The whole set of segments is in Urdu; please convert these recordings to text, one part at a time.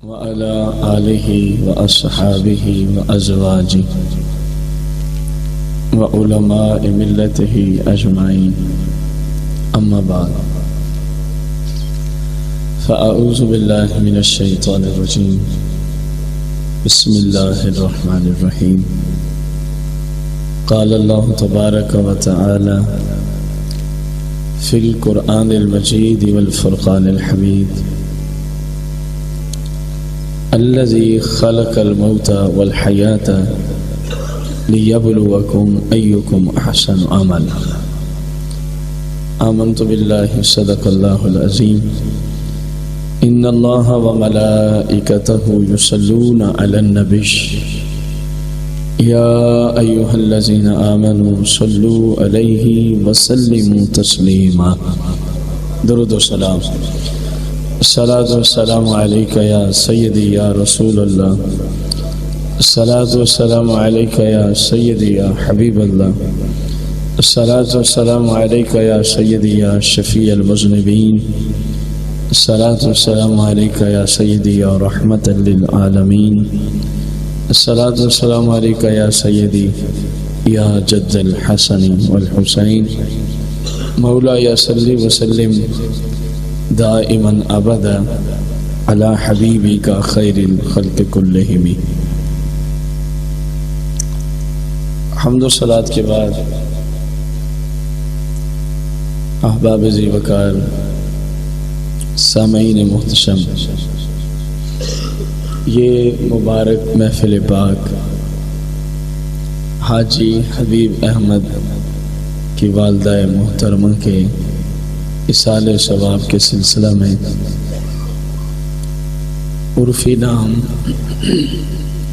وعلى آله وأصحابه وأزواجه وعلماء ملته أجمعين أما بعد فأعوذ بالله من الشيطان الرجيم بسم الله الرحمن الرحيم قال الله تبارك وتعالى في القرآن المجيد والفرقان الحميد الذي خلق الموت والحياة ليبلوكم أيكم أحسن عملا آمنت بالله صدق الله العظيم إن الله وملائكته يصلون على النبي يا أيها الذين آمنوا صلوا عليه وسلموا تسليما درود و سلام الصلاة والسلام عليك يا سيدي يا رسول الله الصلاة والسلام عليك يا سيدي يا حبيب الله الصلاة والسلام عليك يا سيدي يا شفيع المذنبين الصلاة والسلام عليك يا سيدي يا رحمة للعالمين الصلاة والسلام عليك يا سيدي يا جد الحسن والحسين مولاي صل وسلم دائما ابدا على حبیبک خیر الخلق کلہم. حمد و صلاۃ کے بعد احباب ذی وقار سامعین محتشم، یہ مبارک محفل پاک حاجی حبیب احمد کی والدہ محترمہ کے اصال ثواب کے سلسلہ میں عرفی نام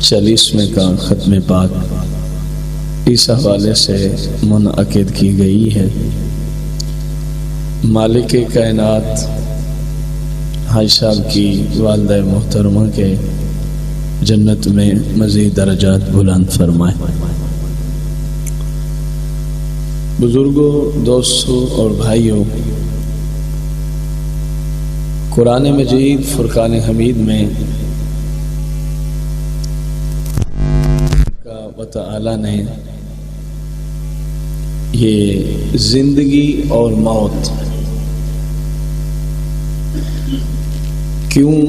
40ویں کا ختم پاک اس حوالے سے منعقد کی گئی ہے. مالک کائنات حاج صاحب کی والدہ محترمہ کے جنت میں مزید درجات بلند فرمائے. بزرگوں، دوستوں اور بھائیوں، قرآن مجید فرقان حمید میں و تعالی نے یہ زندگی اور موت کیوں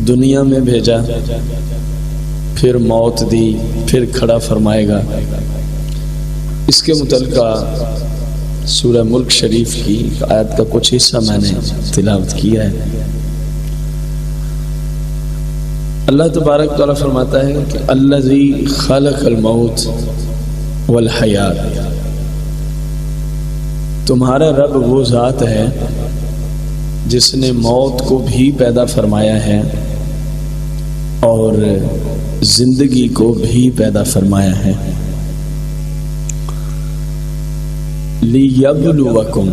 دنیا میں بھیجا، پھر موت دی، پھر کھڑا فرمائے گا، اس کے متعلقہ سورہ ملک شریف کی آیت کا کچھ حصہ میں نے تلاوت کیا ہے. اللہ تبارک تعالیٰ فرماتا ہے کہ الذی خلق الموت والحیات، تمہارا رب وہ ذات ہے جس نے موت کو بھی پیدا فرمایا ہے اور زندگی کو بھی پیدا فرمایا ہے. لیبلوکم،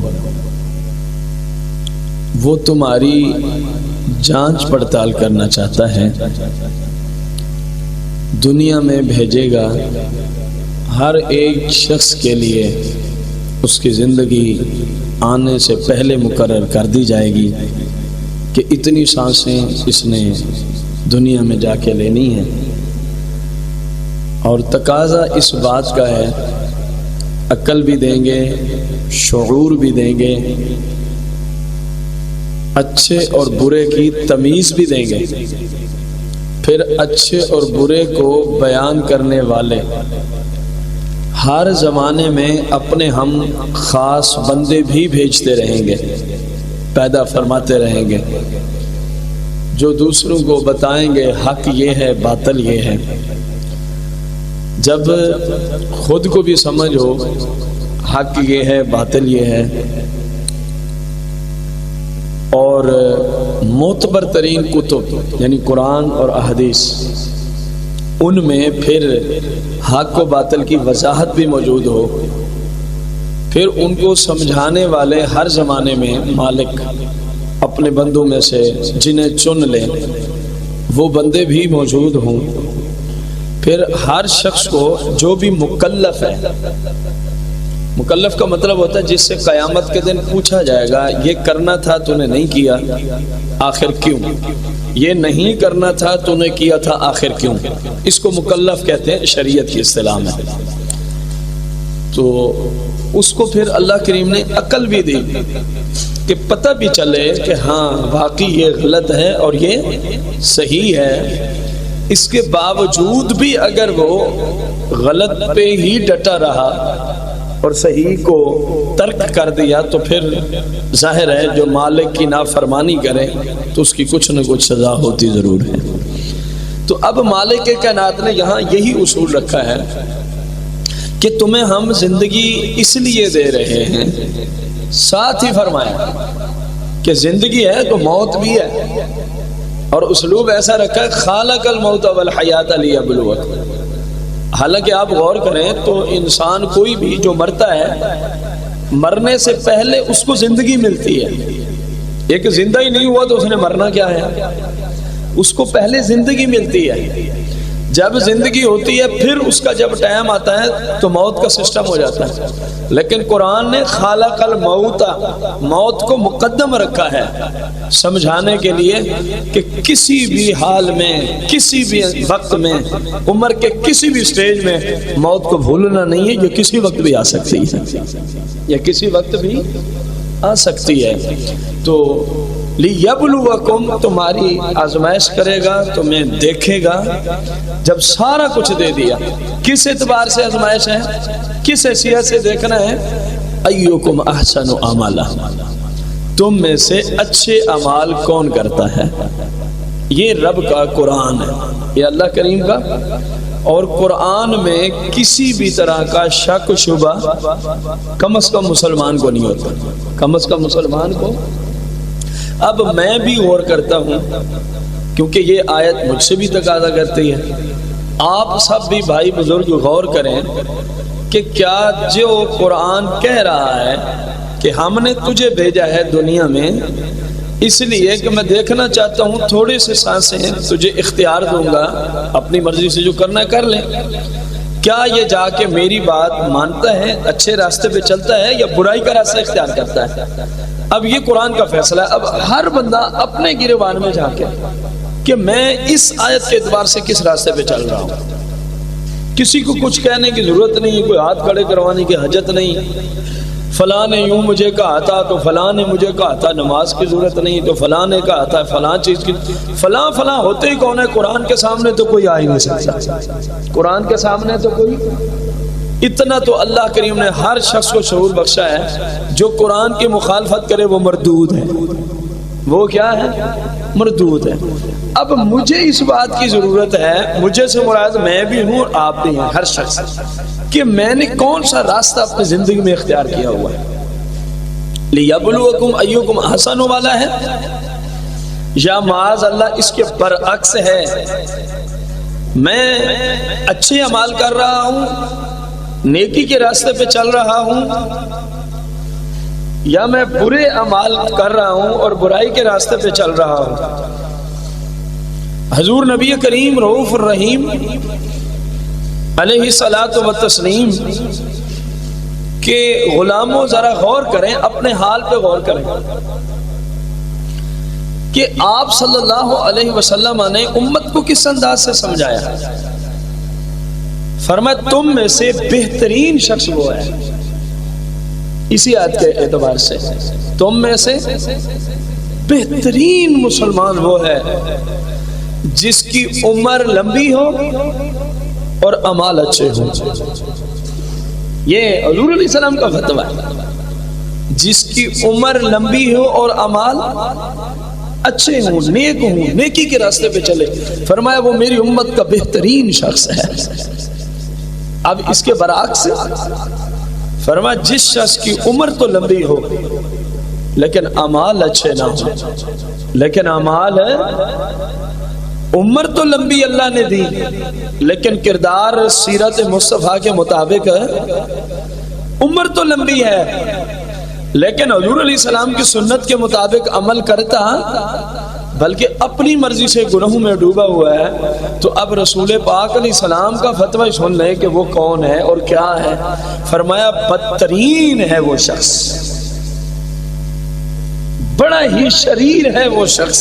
وہ تمہاری جانچ پڑتال کرنا چاہتا ہے. دنیا میں بھیجے گا، ہر ایک شخص کے لیے اس کی زندگی آنے سے پہلے مقرر کر دی جائے گی کہ اتنی سانسیں اس نے دنیا میں جا کے لینی ہے. اور تقاضا اس بات کا ہے، عقل بھی دیں گے، شعور بھی دیں گے، اچھے اور برے کی تمیز بھی دیں گے. پھر اچھے اور برے کو بیان کرنے والے ہر زمانے میں اپنے ہم خاص بندے بھی بھیجتے رہیں گے، پیدا فرماتے رہیں گے، جو دوسروں کو بتائیں گے حق یہ ہے، باطل یہ ہے. جب خود کو بھی سمجھ ہو حق یہ ہے، باطل یہ ہے، اور معتبر ترین کتب یعنی قرآن اور احادیث، ان میں پھر حق و باطل کی وضاحت بھی موجود ہو، پھر ان کو سمجھانے والے ہر زمانے میں مالک اپنے بندوں میں سے جنہیں چن لیں وہ بندے بھی موجود ہوں. پھر ہر شخص کو جو بھی مکلف ہے، مکلف کا مطلب ہوتا ہے جس سے قیامت کے دن پوچھا جائے گا یہ کرنا تھا تو نے نہیں کیا، آخر کیوں؟ یہ نہیں کرنا تھا تو نے کیا تھا آخر کیوں؟ اس کو مکلف کہتے ہیں شریعت کی اصطلاح میں۔ تو اس کو پھر اللہ کریم نے عقل بھی دی کہ پتہ بھی چلے کہ ہاں واقعی یہ غلط ہے اور یہ صحیح ہے، اس کے باوجود بھی اگر وہ غلط پہ ہی ڈٹا رہا اور صحیح کو ترک کر دیا تو پھر ظاہر ہے جو مالک کی نافرمانی کرے تو اس کی کچھ نہ کچھ سزا ہوتی ضرور ہے۔ تو اب مالک کائنات نے یہاں یہی اصول رکھا ہے کہ تمہیں ہم زندگی اس لیے دے رہے ہیں، ساتھ ہی فرمایا کہ زندگی ہے تو موت بھی ہے، اور اسلوب ایسا رکھا ہے خالق الموت والحیات لیبلوکم۔ حالانکہ آپ غور کریں تو انسان کوئی بھی جو مرتا ہے، مرنے سے پہلے اس کو زندگی ملتی ہے۔ ایک زندہ ہی نہیں ہوا تو اس نے مرنا کیا ہے؟ اس کو پہلے زندگی ملتی ہے، جب زندگی ہوتی ہے پھر اس کا جب ٹائم آتا ہے تو موت کا سسٹم ہو جاتا ہے۔ لیکن قرآن نے خالق الموت، موت کو مقدم رکھا ہے سمجھانے کے لیے کہ کسی بھی حال میں، کسی بھی وقت میں، عمر کے کسی بھی سٹیج میں موت کو بھولنا نہیں ہے، جو کسی وقت بھی آ سکتی ہے، یا کسی وقت بھی آ سکتی ہے۔ تو لیبلوکم، تمہاری آزمائش کرے گا، تمہیں دیکھے گا۔ جب سارا کچھ دے دیا، کس اعتبار سے آزمائش ہے، کس حیثیت سے دیکھنا ہے؟ ایوکم احسن عملا، تم میں سے اچھے اعمال کون کرتا ہے۔ یہ رب کا قرآن ہے، یہ اللہ کریم کا، اور قرآن میں کسی بھی طرح کا شک شبہ کم از کم مسلمان کو نہیں ہوتا، کم از کم مسلمان کو۔ اب میں بھی غور کرتا ہوں کیونکہ یہ آیت مجھ سے بھی تقاضا کرتی ہے، آپ سب بھی بھائی بزرگ غور کریں کہ کیا جو قرآن کہہ رہا ہے کہ ہم نے تجھے بھیجا ہے دنیا میں اس لیے کہ میں دیکھنا چاہتا ہوں، تھوڑے سے سانسیں تجھے اختیار دوں گا، اپنی مرضی سے جو کرنا کر لیں، کیا یہ جا کے میری بات مانتا ہے، اچھے راستے پہ چلتا ہے، یا برائی کا راستہ اختیار کرتا ہے؟ اب یہ قرآن کا فیصلہ ہے۔ اب ہر بندہ اپنے گریبان میں جا کے کہ میں اس آیت کے اعتبار سے کس راستے پہ چل رہا ہوں۔ کسی کو کچھ کہنے کی ضرورت نہیں، کوئی ہاتھ کھڑے کروانے کی حاجت نہیں۔ فلاں نے یوں مجھے کہا تھا تو فلاں نے مجھے کہا تھا نماز کی ضرورت نہیں، تو فلاں نے کہا تھا فلاں چیز کی، فلاں فلاں ہوتے ہی کون ہے؟ قرآن کے سامنے تو کوئی آ ہی نہیں سکتا، قرآن کے سامنے تو کوئی۔ اتنا تو اللہ کریم نے ہر شخص کو شعور بخشا ہے، جو قرآن کی مخالفت کرے وہ مردود ہے، وہ کیا ہے؟ مردود ہے۔ اب مجھے اس بات کی ضرورت ہے، مجھے سے مراد میں بھی ہوں اور آپ بھی ہیں، ہر شخص، کہ میں نے کون سا راستہ اپنی زندگی میں اختیار کیا ہوا ہے۔ لیبلوکم ایکم احسن والا ہے، یا معاذ اللہ اس کے برعکس ہے، میں اچھے اعمال کر رہا ہوں، نیکی کے راستے پہ چل رہا ہوں، یا میں برے اعمال کر رہا ہوں اور برائی کے راستے پہ چل رہا ہوں۔ حضور نبی کریم رؤوف الرحیم علیہ الصلاۃ والتسلیم کہ غلاموں ذرا غور کریں، اپنے حال پہ غور کریں کہ آپ صلی اللہ علیہ وسلم نے امت کو کس انداز سے سمجھایا۔ فرمایا تم میں سے بہترین شخص وہ ہے، اسی آیت کے اعتبار سے تم میں سے بہترین مسلمان وہ ہے جس کی عمر لمبی ہو اور اعمال اچھے ہوں۔ یہ حضور علیہ السلام کا فتویٰ ہے، جس کی عمر لمبی ہو اور اعمال اچھے ہوں، نیک ہوں، نیکی کے راستے پہ چلے۔ فرمایا وہ میری امت کا بہترین شخص ہے۔ اب اس کے برعکس فرمایا جس شخص کی عمر تو لمبی ہو لیکن اعمال اچھے نہ ہو، لیکن اعمال ہے، عمر تو لمبی اللہ نے دی لیکن کردار سیرت مصطفیٰ کے مطابق ہے، عمر تو لمبی ہے لیکن حضور علیہ السلام کی سنت کے مطابق عمل کرتا بلکہ اپنی مرضی سے گناہوں میں ڈوبا ہوا ہے، تو اب رسول پاک علیہ السلام کا فتویٰ سن لیں کہ وہ کون ہے اور کیا ہے۔ فرمایا بدترین ہے وہ شخص، بڑا ہی شریر ہے وہ شخص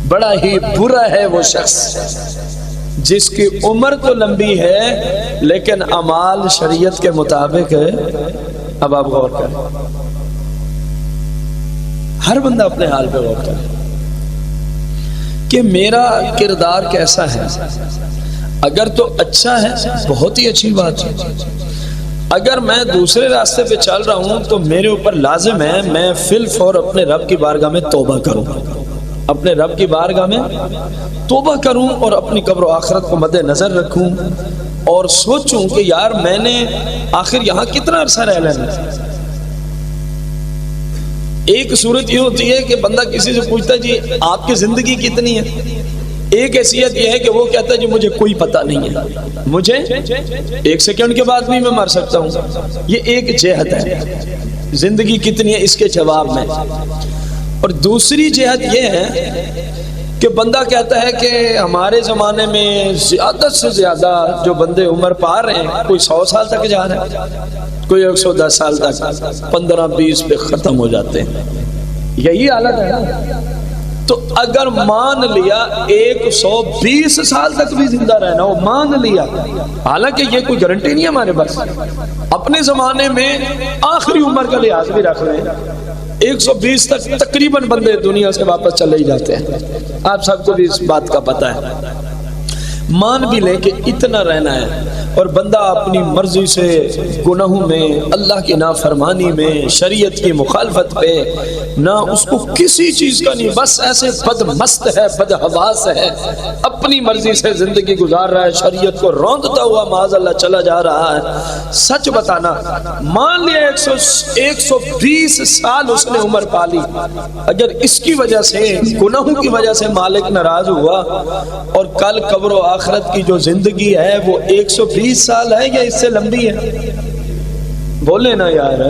بڑا ہی برا ہے وہ شخص جس کی عمر تو لمبی ہے لیکن اعمال شریعت کے مطابق ہے۔ اب آپ غور کریں، ہر بندہ اپنے حال پہ غور کرے کہ میرا کردار کیسا ہے۔ اگر تو اچھا ہے بہت ہی اچھی بات ہے، اگر میں دوسرے راستے پہ چل رہا ہوں تو میرے اوپر لازم ہے میں فی الفور اپنے رب کی بارگاہ میں توبہ کروں، اپنے رب کی بارگاہ میں توبہ کروں اور اپنی قبر و آخرت کو مد نظر رکھوں اور سوچوں کہ یار میں نے آخر یہاں کتنا عرصہ رہ لینا۔ ایک صورت یہ ہوتی ہے کہ بندہ کسی سے پوچھتا ہے جی آپ کی زندگی کتنی ہے، ایک حیثیت یہ ہے کہ وہ کہتا ہے جی مجھے کوئی پتہ نہیں ہے، مجھے ایک سیکنڈ کے بعد بھی میں مر سکتا ہوں۔ یہ ایک جہت ہے زندگی کتنی ہے اس کے جواب میں۔ اور دوسری جہت یہ ہے کہ بندہ کہتا ہے کہ ہمارے زمانے میں زیادہ سے زیادہ جو بندے عمر پا رہے ہیں کوئی 100 سال تک جا رہے ہیں، کوئی 110 سال تک، 15-20 پہ ختم ہو جاتے ہیں۔ یہی حالت ہے نا۔ تو اگر مان لیا 120 سال تک بھی زندہ رہنا ہو، مان لیا، حالانکہ یہ کوئی گارنٹی نہیں ہے ہمارے پاس، اپنے زمانے میں آخری عمر کا لحاظ بھی رکھ رہے ہیں 120 تک تقریباً بندے دنیا سے واپس چلے ہی جاتے ہیں، آپ سب کو بھی اس بات کا پتہ ہے۔ مان بھی لیں کہ اتنا رہنا ہے اور بندہ اپنی مرضی سے گناہوں میں، اللہ کی نافرمانی میں، شریعت کی مخالفت پہ نہ اس کو کسی چیز کا نہیں، بس ایسے بد مست ہے، بد حواس ہے، اپنی مرضی سے زندگی گزار رہا ہے، شریعت کو روندتا ہوا معاذ اللہ چلا جا رہا ہے۔ سچ بتانا، مان لیا 120 سال اس نے عمر پا لی، اگر اس کی وجہ سے، گناہوں کی وجہ سے مالک ناراض ہوا اور کل قبر و آخرت کی جو زندگی ہے وہ 120 سال ہے یا اس سے لمبی ہے؟ بولے نا یار،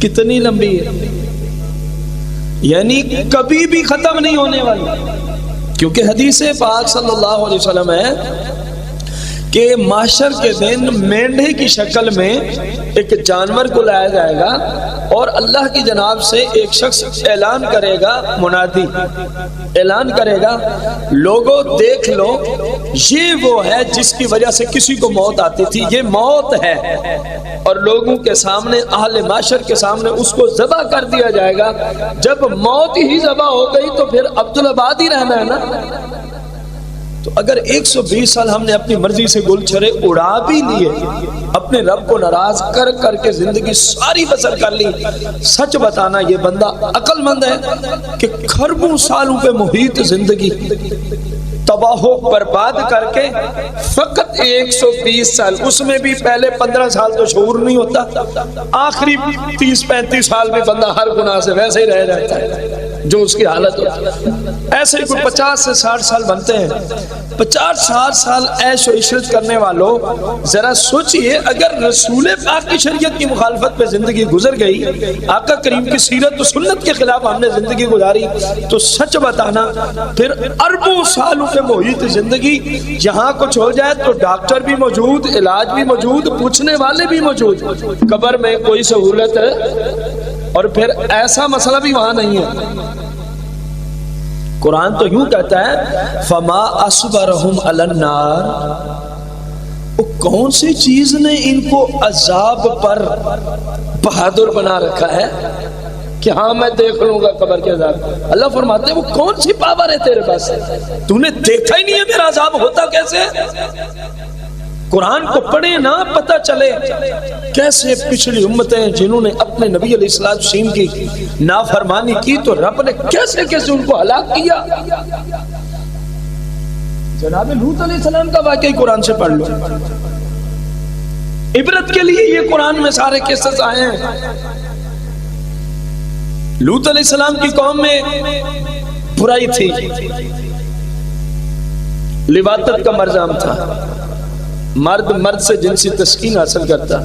کتنی لمبی ہے؟ یعنی کبھی بھی ختم نہیں ہونے والی، کیونکہ حدیث پاک صلی اللہ علیہ وسلم ہے کہ محشر کے دن مینڈے کی شکل میں ایک جانور کو لایا جائے گا اور اللہ کی جناب سے ایک شخص اعلان کرے گا، منادی اعلان کرے گا، لوگوں دیکھ لو یہ وہ ہے جس کی وجہ سے کسی کو موت آتی تھی، یہ موت ہے۔ اور لوگوں کے سامنے، اہل محشر کے سامنے اس کو ذبح کر دیا جائے گا۔ جب موت ہی ذبح ہو گئی تو پھر عبدالآباد ہی رہنا ہے نا۔ تو اگر 120 سال ہم نے اپنی مرضی سے گل چھرے اڑا بھی لیے، اپنے رب کو ناراض کر کر کے زندگی ساری بسر کر لی، سچ بتانا یہ بندہ عقل مند ہے کہ کھربوں سالوں پہ محیط زندگی تباہ و برباد کر کے فقط 120 سال، اس میں بھی پہلے 15 سال تو شعور نہیں ہوتا، آخری 30-35 سال میں بندہ ہر گناہ سے ویسے ہی رہ جاتا ہے جو اس کی حالت ہوتی ہے۔ ایسے ہی کوئی 50 سے 60 سال بنتے ہیں۔ 50-60 سال عیش و عشرت کرنے والوں ذرا سوچئے، اگر رسول پاک کی شریعت کی مخالفت پہ زندگی گزر گئی، آقا کریم کی سیرت و سنت کے خلاف ہم نے زندگی گزاری، تو سچ بتانا پھر اربوں سالوں کے محیط زندگی، یہاں کچھ ہو جائے تو ڈاکٹر بھی موجود، علاج بھی موجود، پوچھنے والے بھی موجود، قبر میں کوئی سہولت ہے اور پھر ایسا مسئلہ بھی وہاں نہیں ہے۔ قرآن تو یوں کہتا ہے فما اصبرہم علی النار، کون سی چیز نے ان کو عذاب پر بہادر بنا رکھا ہے کہ ہاں میں دیکھ لوں گا قبر کے عذاب۔ اللہ فرماتے ہیں وہ کون سی پاور ہے تیرے پاس، تو نے دیکھا ہی نہیں ہے میرا عذاب ہوتا کیسے؟ قرآن کو پڑھیں نا، پتہ چلے کیسے پچھلی امتیں جنہوں نے اپنے نبی علیہ السلام کی نافرمانی کی تو رب نے کیسے کیسے ان کو ہلاک کیا۔ جناب لوط علیہ السلام کا واقعی قرآن سے پڑھ لو، عبرت کے لیے یہ قرآن میں سارے قصص آئے ہیں۔ لوط علیہ السلام کی قوم میں برائی تھی، لواطت کا مرزام تھا، مرد سے جنسی تسکین حاصل کرتا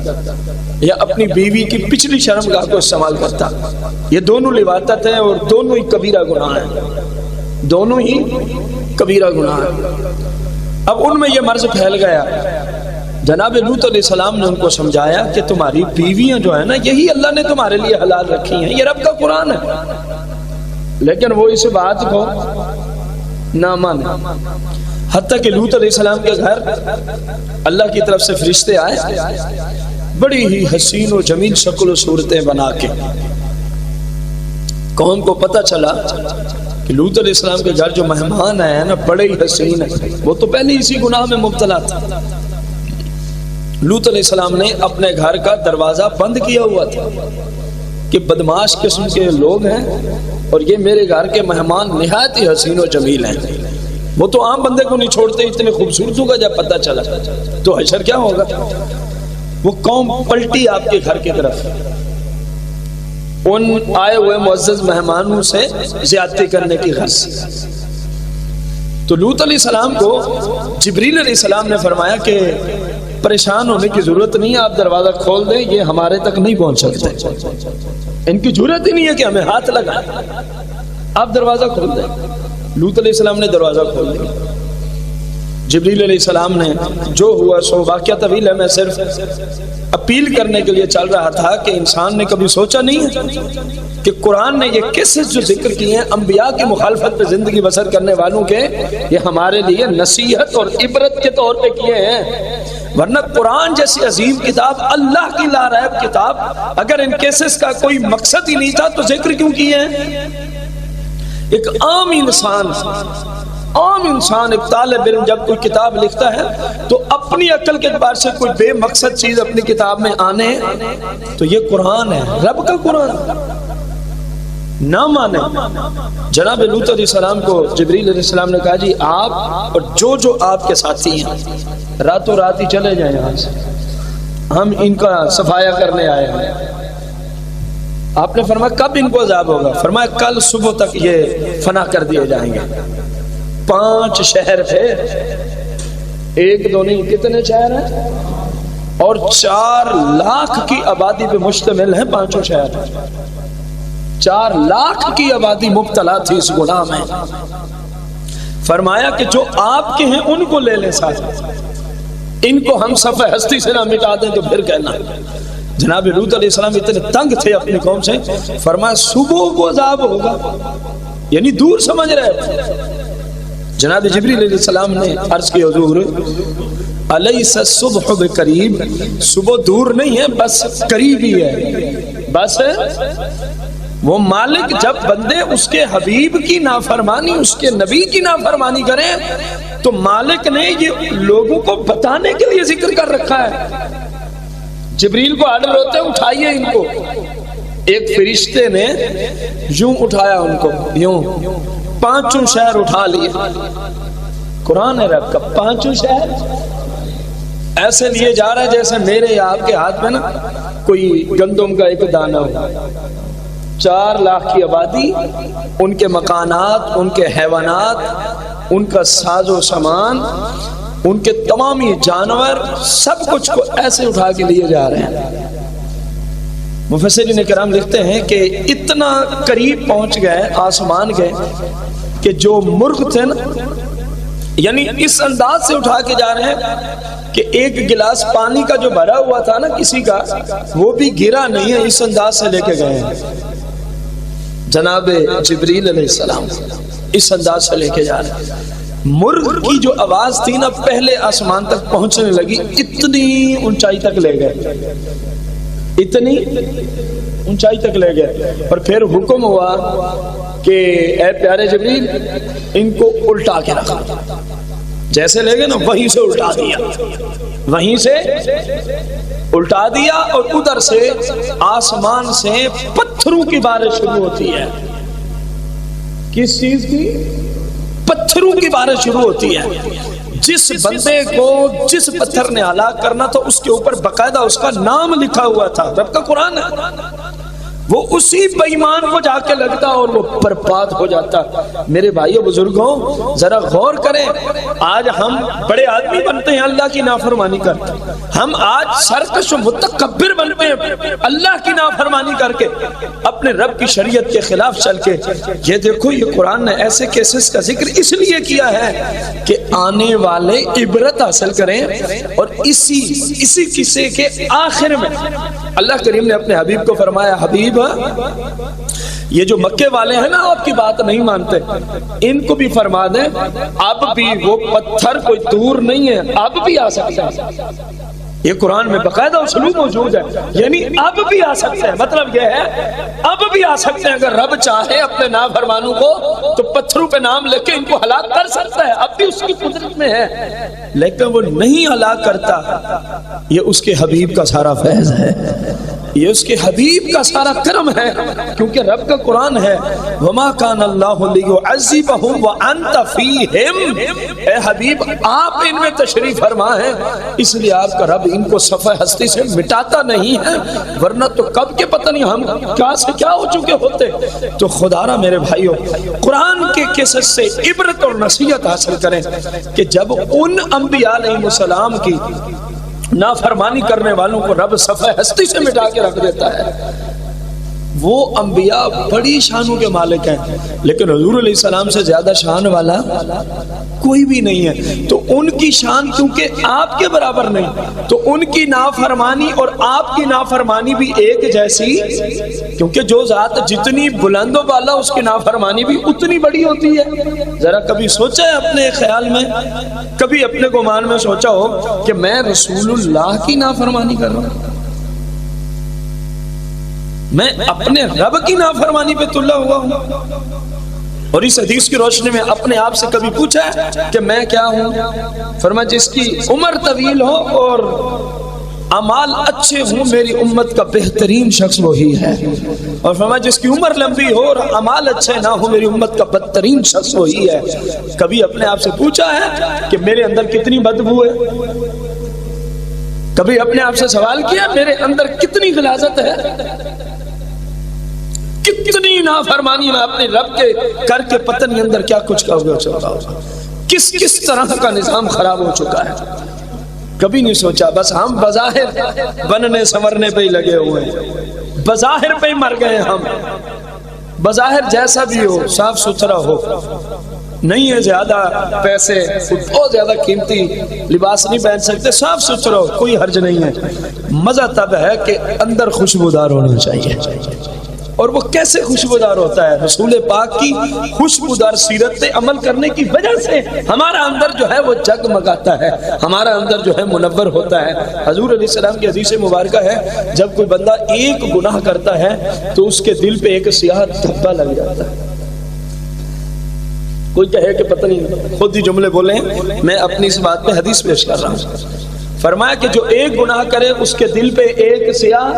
یا اپنی بیوی کی پچھلی شرمگاہ کو استعمال کرتا، یہ دونوں لواطت ہیں اور دونوں ہی کبیرہ گناہ ہیں، دونوں ہی کبیرہ گناہ ہیں۔ اب ان میں یہ مرض پھیل گیا، جناب لوط علیہ السلام نے ان کو سمجھایا کہ تمہاری بیویاں جو ہیں نا، یہی اللہ نے تمہارے لیے حلال رکھی ہیں، یہ رب کا قرآن ہے، لیکن وہ اس بات کو نہ مانے، حتیٰ کہ لوط علیہ السلام کے گھر اللہ کی طرف سے فرشتے آئے، بڑی ہی حسین و جمیل شکل و صورتیں بنا کے۔ قوم کو پتہ چلا کہ لوط علیہ السلام کے گھر جو مہمان آئے ہیں نا بڑے ہی حسین ہیں، وہ تو پہلے اسی گناہ میں مبتلا تھا۔ لوط علیہ السلام نے اپنے گھر کا دروازہ بند کیا ہوا تھا کہ بدماش قسم کے لوگ ہیں اور یہ میرے گھر کے مہمان نہایت ہی حسین و جمیل ہیں، وہ تو عام بندے کو نہیں چھوڑتے، اتنے خوبصورتوں کا جب پتہ چلا تو حشر کیا ہوگا۔ وہ قوم پلٹی آپ کے گھر کی طرف، ان آئے ہوئے معزز مہمانوں سے زیادتی کرنے کی غرض سے۔ تو لوط علیہ السلام کو جبریل علیہ السلام نے فرمایا کہ پریشان ہونے کی ضرورت نہیں ہے، آپ دروازہ کھول دیں، یہ ہمارے تک نہیں پہنچ سکتے، ان کی ضرورت ہی نہیں ہے کہ ہمیں ہاتھ لگائیں، آپ دروازہ کھول دیں۔ لوط علیہ السلام نے دروازہ کھول دیا۔ جبریل علیہ السلام نے جو ہوا سو واقعہ طویل ہے، میں صرف اپیل کرنے کے لیے چل رہا تھا کہ انسان نے کبھی سوچا نہیں ہے کہ قرآن نے یہ قصص جو ذکر کیے ہیں انبیاء کی مخالفت پہ زندگی بسر کرنے والوں کے، یہ ہمارے لیے نصیحت اور عبرت کے طور پہ کیے ہیں، ورنہ قرآن جیسی عظیم کتاب، اللہ کی لاریب کتاب، اگر ان کیسز کا کوئی مقصد ہی نہیں تھا تو ذکر کیوں کیے ہیں؟ ایک عام انسان ایک طالب علم جب کوئی کتاب لکھتا ہے تو اپنی عقل کے اعتبار سے کوئی بے مقصد چیز اپنی کتاب میں آنے تو یہ قرآن ہے، رب کا قرآن، نہ مانے۔ جناب لوط علیہ السلام کو جبریل علیہ السلام نے کہا جی آپ اور جو آپ کے ساتھی ہیں راتوں رات ہی چلے جائیں یہاں سے، ہم ان کا صفایا کرنے آئے ہیں۔ آپ نے فرمایا کب ان کو عذاب ہوگا؟ فرمایا کل صبح تک یہ فنا کر دیے جائیں گے۔ 5 شہر تھے، 1 2 نہیں، کتنے شہر ہیں؟ اور 4 لاکھ کی آبادی پہ مشتمل ہیں 5 شہر۔ 4 لاکھ کی آبادی مبتلا تھی اس گناہ میں۔ فرمایا کہ جو آپ کے ہیں ان کو لے لیں ساتھ، ان کو ہم صفحہ ہستی سے نہ مٹا دیں تو پھر کہنا۔ جناب لوط علیہ السلام اتنے تنگ تھے اپنی قوم سے، فرمایا صبح کو عذاب ہوگا، یعنی دور سمجھ رہے۔ جناب جبریل علیہ السلام نے عرض کی حضور الیس الصبح بقریب، صبح دور نہیں ہے، بس قریب ہی ہے۔ بس وہ مالک جب بندے اس کے حبیب کی نافرمانی، اس کے نبی کی نافرمانی کریں تو مالک نے یہ لوگوں کو بتانے کے لیے ذکر کر رکھا ہے۔ جبریل کو آرڈر ہوتے ہیں اٹھائیے ان کو، ایک فرشتے نے یوں اٹھایا ان کو، یوں 5 شہر اٹھا لیے۔ قرآن ہے رب کا، 5 شہر ایسے لیے جا رہا ہے جیسے میرے یا آپ کے ہاتھ میں نا کوئی گندم کا ایک دانہ ہو۔ 4 لاکھ کی آبادی، ان کے مکانات، ان کے حیوانات، ان کا ساز و سامان، ان کے تمامی جانور، سب کچھ کو ایسے اٹھا کے لیے جا رہے ہیں۔ مفسرین کرام لکھتے ہیں کہ اتنا قریب پہنچ گئے، آسمان گئے کہ جو مرغ تھے نا، یعنی اس انداز سے اٹھا کے جا رہے ہیں کہ ایک گلاس پانی کا جو بھرا ہوا تھا نا کسی کا، وہ بھی گرا نہیں ہے، اس انداز سے لے کے گئے ہیں۔ جناب جبریل علیہ السلام اس انداز سے لے کے جا رہے ہیں۔ مرغ کی جو آواز تھی نا پہلے آسمان تک پہنچنے لگی، اتنی اونچائی تک لے گئے، اتنی اونچائی تک لے گئے، اور پھر حکم ہوا کہ اے پیارے جبریل ان کو الٹا کے رکھا۔ جیسے لے گئے نا وہیں سے الٹا دیا، وہیں سے الٹا دیا، اور ادھر سے آسمان سے پتھروں کی بارش شروع ہوتی ہے۔ کس چیز کی؟ پتھروں کی بارش شروع ہوتی ہے۔ جس بندے کو جس پتھر نے ہلاک کرنا تھا اس کے اوپر باقاعدہ اس کا نام لکھا ہوا تھا، رب کا قرآن ہے، وہ اسی بے ایمان کو جا کے لگتا اور وہ برباد ہو جاتا۔ میرے بھائیو بزرگوں ذرا غور کریں، آج ہم بڑے آدمی بنتے ہیں اللہ کی نافرمانی کرتے، ہم آج سرکش و متکبر بنتے ہیں اللہ کی نافرمانی کر کے، اپنے رب کی شریعت کے خلاف چل کے۔ یہ دیکھو یہ قرآن نے ایسے کیسز کا ذکر اس لیے کیا ہے کہ آنے والے عبرت حاصل کریں، اور اسی قصے کے آخر میں اللہ کریم نے اپنے حبیب کو فرمایا، حبیب یہ جو مکے والے ہیں نا آپ کی بات نہیں مانتے، ان کو بھی فرما دیں اب بھی وہ پتھر کوئی دور نہیں ہے، اب بھی آ سکتا ہے۔ یہ قرآن میں باقاعدہ اسلوب موجود ہے، یعنی اب بھی آ سکتے ہیں، مطلب یہ ہے اب بھی آ سکتے ہیں۔ اگر رب چاہے اپنے نافرمانوں کو تو پتھروں پہ نام لے کے ان کو ہلاک کر سکتا ہے، اب بھی اس کی قدرت میں ہے، لیکن وہ نہیں ہلاک کرتا۔ یہ اس کے حبیب کا سارا فیض ہے، یہ اس کے حبیب کا سارا کرم ہے، کیونکہ رب کا قرآن ہے وَمَا كَانَ اللَّهُ لِيُعَذِّبَهُمْ وَأَنْتَ فِيهِمْ۔ اے حبیب آپ ان میں تشریف فرما ہے، اس لیے آپ کا رب ان کو صفحہ ہستی سے مٹاتا نہیں ہے، ورنہ تو کب کے پتہ نہیں ہم کیا سے کیا ہو چکے ہوتے۔ تو خدا را میرے بھائیوں، قرآن کے قصص سے عبرت اور نصیحت حاصل کریں کہ جب ان انبیاء علیہ السلام کی نافرمانی کرنے والوں کو رب صفحہ ہستی سے مٹا کے رکھ دیتا ہے، وہ انبیاء بڑی شانوں کے مالک ہیں، لیکن حضور علیہ السلام سے زیادہ شان والا کوئی بھی نہیں ہے۔ تو ان کی شان کیونکہ آپ کے برابر نہیں، تو ان کی نافرمانی اور آپ کی نافرمانی بھی ایک جیسی، کیونکہ جو ذات جتنی بلند و بالا اس کی نافرمانی بھی اتنی بڑی ہوتی ہے۔ ذرا کبھی سوچا ہے اپنے خیال میں، کبھی اپنے گمان میں سوچا ہو کہ میں رسول اللہ کی نافرمانی کر رہا ہوں، میں اپنے رب کی نافرمانی پہ تلا ہوا ہوں؟ اور اس حدیث کی روشنی میں اپنے آپ سے کبھی پوچھا ہے کہ میں کیا ہوں؟ فرمایا جس کی عمر طویل ہو اور اعمال اچھے ہوں میری امت کا بہترین شخص وہی ہے، اور فرمایا جس کی عمر لمبی ہو اور اعمال اچھے نہ ہو میری امت کا بدترین شخص وہی ہے۔ کبھی اپنے آپ سے پوچھا ہے کہ میرے اندر کتنی بدبو ہے؟ کبھی اپنے آپ سے سوال کیا میرے اندر کتنی غلاظت ہے؟ کتنی نافرمانی میں اپنے رب کے کر کے پتہ نہیں اندر کیا کچھ کا ہوا چکا ہوگا، کس طرح کا نظام خراب ہو چکا ہے، کبھی نہیں سوچا۔ بس ہم بظاہر بننے سنورنے پہ ہی لگے ہوئے ہیں، بظاہر پہ ہی مر گئے ہم، بظاہر جیسا بھی ہو صاف ستھرا ہو، نہیں ہے زیادہ پیسے بہت زیادہ قیمتی لباس نہیں پہن سکتے، صاف ستھرا ہو کوئی حرج نہیں ہے، مزہ تب ہے کہ اندر خوشبودار ہونا چاہیے۔ اور وہ کیسے خوشبودار ہوتا ہے؟ رسول پاک کی خوشبودار سیرت پہ عمل کرنے کی وجہ سے ہمارا اندر جو ہے وہ جگمگاتا ہے، ہمارا اندر جو ہے منور ہوتا ہے۔ حضور علیہ السلام کی حدیث مبارکہ ہے جب کوئی بندہ ایک گناہ کرتا ہے تو اس کے دل پہ ایک سیاہ دھبا لگ جاتا ہے۔ کوئی کہے کہ پتہ نہیں خود ہی جملے بولیں، میں اپنی اس بات پہ حدیث پیش کر رہا ہوں۔ فرمایا کہ جو ایک گناہ کرے اس کے دل پہ ایک سیاہ،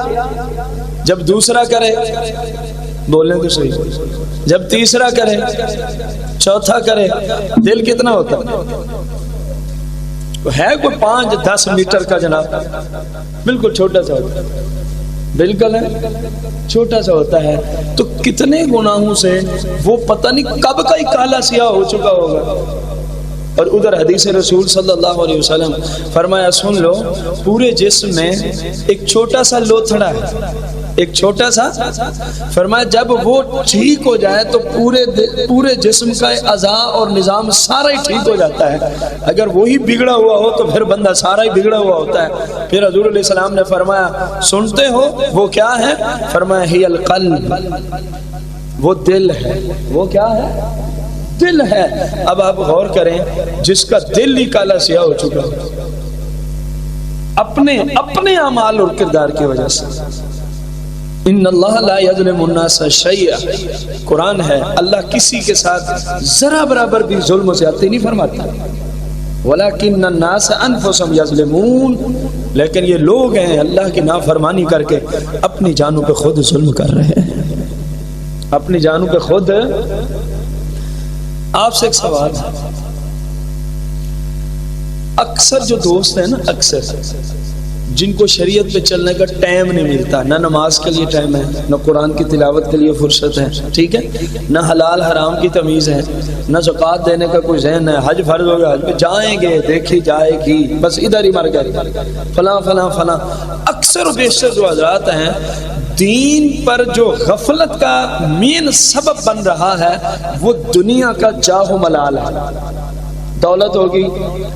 جب دوسرا کرے بولیں تو صحیح، جب تیسرا کرے، چوتھا کرے، دل کتنا ہوتا ہے؟ کوئی 5-10 میٹر کا جناب، بالکل چھوٹا سا ہوتا ہے، بالکل ہے چھوٹا سا ہوتا ہے۔ تو کتنے گناہوں سے وہ پتہ نہیں کب کا ہی کالا سیاہ ہو چکا ہوگا۔ اور ادھر حدیث رسول صلی اللہ علیہ وسلم فرمایا سن لو، پورے جسم میں ایک چھوٹا سا لوتھڑا ہے، ایک چھوٹا سا، فرمایا جب وہ ٹھیک ہو جائے تو پورے جسم کا اعضاء اور نظام سارا ہی ٹھیک ہو جاتا ہے۔ اگر وہی بگڑا ہوا ہو تو پھر بندہ سارا ہی بگڑا ہوا ہوتا ہے۔ پھر حضور علیہ السلام نے فرمایا سنتے ہو وہ کیا ہے؟ فرمایا ہی القلب، وہ دل ہے۔ وہ کیا ہے؟ دل ہے۔ اب آپ غور کریں، جس کا دل ہی کالا سیاہ ہو چکا اپنے اعمال اور کردار کی وجہ سے، ان اللہ لا یظلم الناس شیئا، قرآن ہے اللہ کسی کے ساتھ ذرا برابر بھی ظلم و زیادتی نہیں فرماتا، ولکن الناس انفسهم یظلمون، لیکن یہ لوگ ہیں اللہ کی نافرمانی کر کے اپنی جانوں پہ خود ظلم کر رہے ہیں، اپنی جانوں پہ خود۔ آپ سے ایک سوال ہے، اکثر جو دوست ہیں نا، اکثر جن کو شریعت پہ چلنے کا ٹائم نہیں ملتا، نہ نماز کے لیے ٹائم ہے، نہ قرآن کی تلاوت کے لیے فرصت ہے، ٹھیک ہے، نہ حلال حرام کی تمیز ہے، نہ زکوٰۃ دینے کا کوئی ذہن ہے، حج فرض ہو گیا حج پہ جائیں گے، دیکھی جائے گی، بس ادھر ہی مر گئے، فلاں فلاں فلاں۔ اکثر و بیشتر جو حضرات ہیں دین پر جو غفلت کا مین سبب بن رہا ہے وہ دنیا کا جاہ و ملال ہے، دولت ہوگی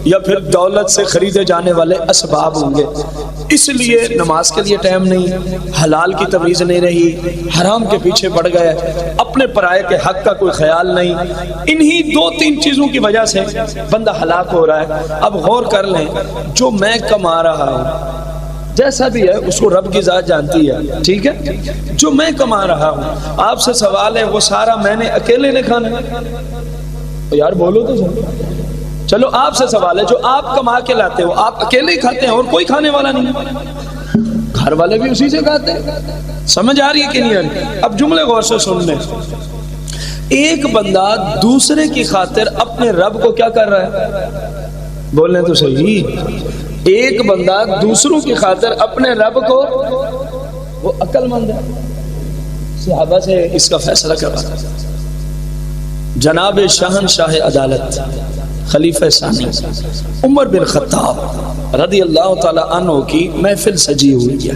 یا پھر دولت سے خریدے جانے والے اسباب ہوں گے، اس لیے نماز کے لیے ٹائم نہیں، حلال کی تمیز نہیں رہی، حرام کے پیچھے پڑ گئے، اپنے پرائے کے حق کا کوئی خیال نہیں، انہی دو تین چیزوں کی وجہ سے بندہ ہلاک ہو رہا ہے۔ اب غور کر لیں، جو میں کما رہا ہوں جیسا بھی ہے اس کو رب کی ذات جانتی ہے، ٹھیک ہے، جو میں کما رہا ہوں، آپ سے سوال ہے وہ سارا میں نے اکیلے نے کھانا ہے؟ یار بولو تو صحیح۔ چلو آپ سے سوال ہے، جو آپ کما کے لاتے ہو آپ اکیلے ہی کھاتے ہیں اور کوئی کھانے والا نہیں؟ گھر والے بھی اسی سے کھاتے ہیں۔ سمجھ آ رہی ہے کہ نہیں آ رہی؟ اب جملے غور سے سن لیں۔ ایک بندہ دوسرے کی خاطر اپنے رب کو کیا کر رہا ہے؟ بولیں تو صحیح۔ ایک بندہ دوسروں کی خاطر اپنے رب کو، وہ عقل مند ہے، صحابہ سے اس کا فیصلہ کروا۔ جناب شہنشاہ عدالت خلیفہ ثانی عمر بن خطاب رضی اللہ تعالی عنہ کی محفل سجی ہوئی ہے۔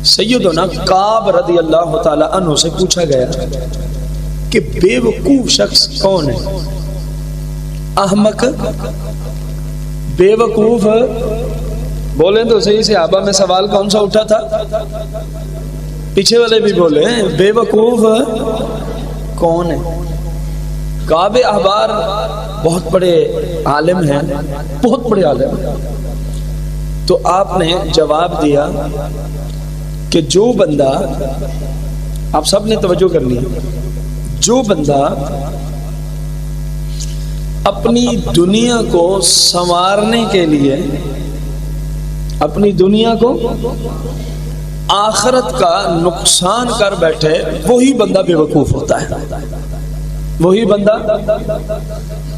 سیدنا کعب رضی اللہ تعالی عنہ سے پوچھا گیا کہ بے وقوف شخص کون ہے؟ احمق، بے وقوف، بولیں تو صحیح صحابہ میں سوال کون سا اٹھا تھا؟ پیچھے والے بھی بولے بے وقوف کون ہے؟ کعب احبار بہت بڑے عالم ہیں، بہت بڑے عالم ہیں، تو آپ نے جواب دیا کہ جو بندہ، آپ سب نے توجہ کرنی ہے، جو بندہ اپنی دنیا کو سنوارنے کے لیے اپنی دنیا کو آخرت کا نقصان کر بیٹھے، وہی بندہ بے وقوف ہوتا ہے، وہی بندہ۔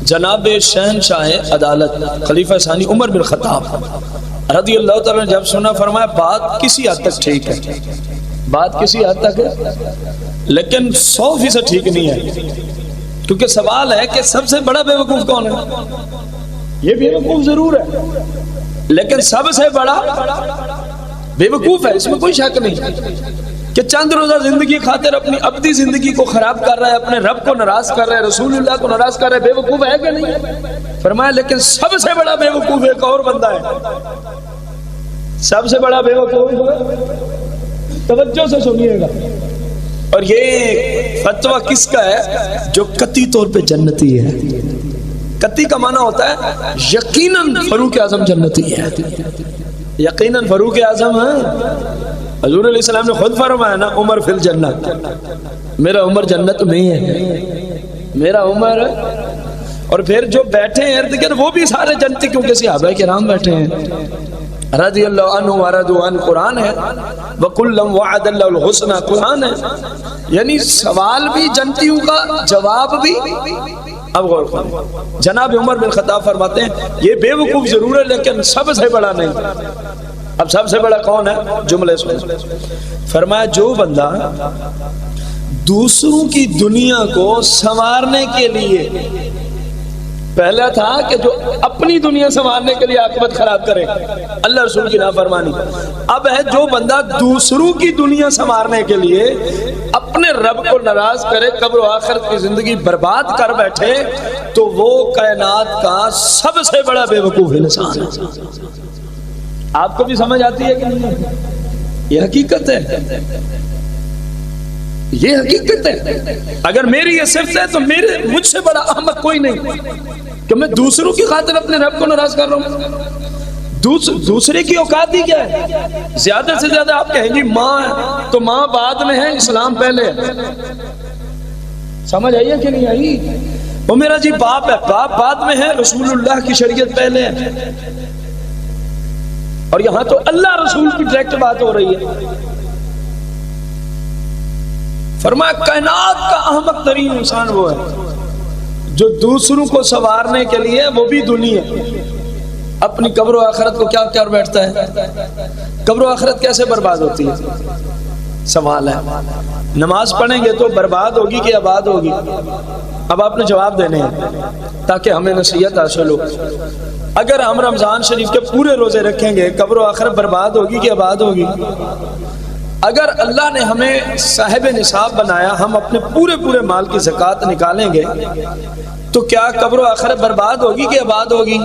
جناب شہنشاہ عدالت خلیفہ ثانی عمر بن خطاب رضی اللہ تعالیٰ نے جب سنا، فرمایا بات کسی حد تک ٹھیک ہے، بات کسی حد تک ہے، لیکن 100% ٹھیک نہیں ہے، کیونکہ سوال ہے کہ سب سے بڑا بے وقوف کون ہے؟ یہ بے وقوف ضرور ہے، لیکن سب سے بڑا بے وقوف ہے، اس میں کوئی شک نہیں کہ چند روزہ زندگی خاطر اپنی ابدی زندگی کو خراب کر رہا ہے، اپنے رب کو ناراض کر رہا ہے، رسول اللہ کو ناراض کر رہا ہے، بے وقوف ہے کہ نہیں؟ فرمایا لیکن سب سے بڑا بے وقوف ایک اور بندہ ہے، سب سے بڑا بے وقوف، توجہ سے سنیے گا، اور یہ فتویٰ کس کا ہے؟ جو قطعی طور پہ جنتی ہے۔ قطعی کا معنی ہوتا ہے یقیناً فاروق اعظم جنتی ہے، یقیناً فاروق اعظم ہے۔ حضور علیہ السلام نے خود فرمایا نا، عمر فی الجنت، میرا عمر جنت میں ہے، میرا عمر۔ اور پھر جو بیٹھے ہیں ارد گرد وہ بھی سارے جنتی، کیونکہ صحابہ کرام بیٹھے ہیں رضی اللہ عنہ ورضوا عنہ، قرآن ہے، وَكُلًّا وَعَدَ اللَّهُ الْحُسْنَى، قرآن ہے، یعنی سوال بھی جنتیوں کا، جواب بھی۔ اب غور کریں، جناب عمر بن خطاب فرماتے ہیں یہ بے وقوف ضرور ہے لیکن سب سے بڑا نہیں۔ اب سب سے بڑا کون ہے؟ جملے سن، فرمایا جو بندہ دوسروں کی دنیا کو سنوارنے کے لیے، پہلا تھا کہ جو اپنی دنیا سنوارنے کے لیے عاقبت خراب کرے، اللہ رسول کی نافرمانی، اب ہے جو بندہ دوسروں کی دنیا سنوارنے کے لیے اپنے رب کو ناراض کرے، قبر و آخرت کی زندگی برباد کر بیٹھے، تو وہ کائنات کا سب سے بڑا بے وقوف انسان ہے۔ آپ کو بھی سمجھ آتی ہے کہ نہیں؟ یہ حقیقت ہے، یہ حقیقت ہے۔ اگر میری یہ صفت ہے تو مجھ سے بڑا احمق کوئی نہیں کہ میں دوسروں کی خاطر اپنے رب کو ناراض کر رہا ہوں۔ دوسرے کی اوقات ہی کیا ہے؟ زیادہ سے زیادہ آپ کہیں گی ماں ہے تو ماں بعد میں ہے، اسلام پہلے ہے۔ سمجھ آئیے کہ نہیں آئی؟ وہ میرا جی باپ ہے، باپ بعد میں ہے، رسول اللہ کی شریعت پہلے ہے۔ اور یہاں تو اللہ رسول کی ڈائریکٹ بات ہو رہی ہے۔ فرمایا کائنات کا احمق ترین انسان وہ ہے جو دوسروں کو سنوارنے کے لیے، وہ بھی دنیا، اپنی قبر و آخرت کو کیا کر بیٹھتا ہے۔ قبر و آخرت کیسے برباد ہوتی ہے؟ سوال ہے۔ نماز پڑھیں گے تو برباد ہوگی کہ آباد ہوگی؟ اب آپ نے جواب دینے ہیں تاکہ ہمیں نصیحت حاصل ہو۔ اگر ہم رمضان شریف کے پورے روزے رکھیں گے، قبر و آخرت برباد ہوگی کہ آباد ہوگی؟ اگر اللہ نے ہمیں صاحب نصاب بنایا، ہم اپنے پورے مال کی زکوٰۃ نکالیں گے، تو کیا قبر و آخرت برباد ہوگی کہ آباد ہوگی؟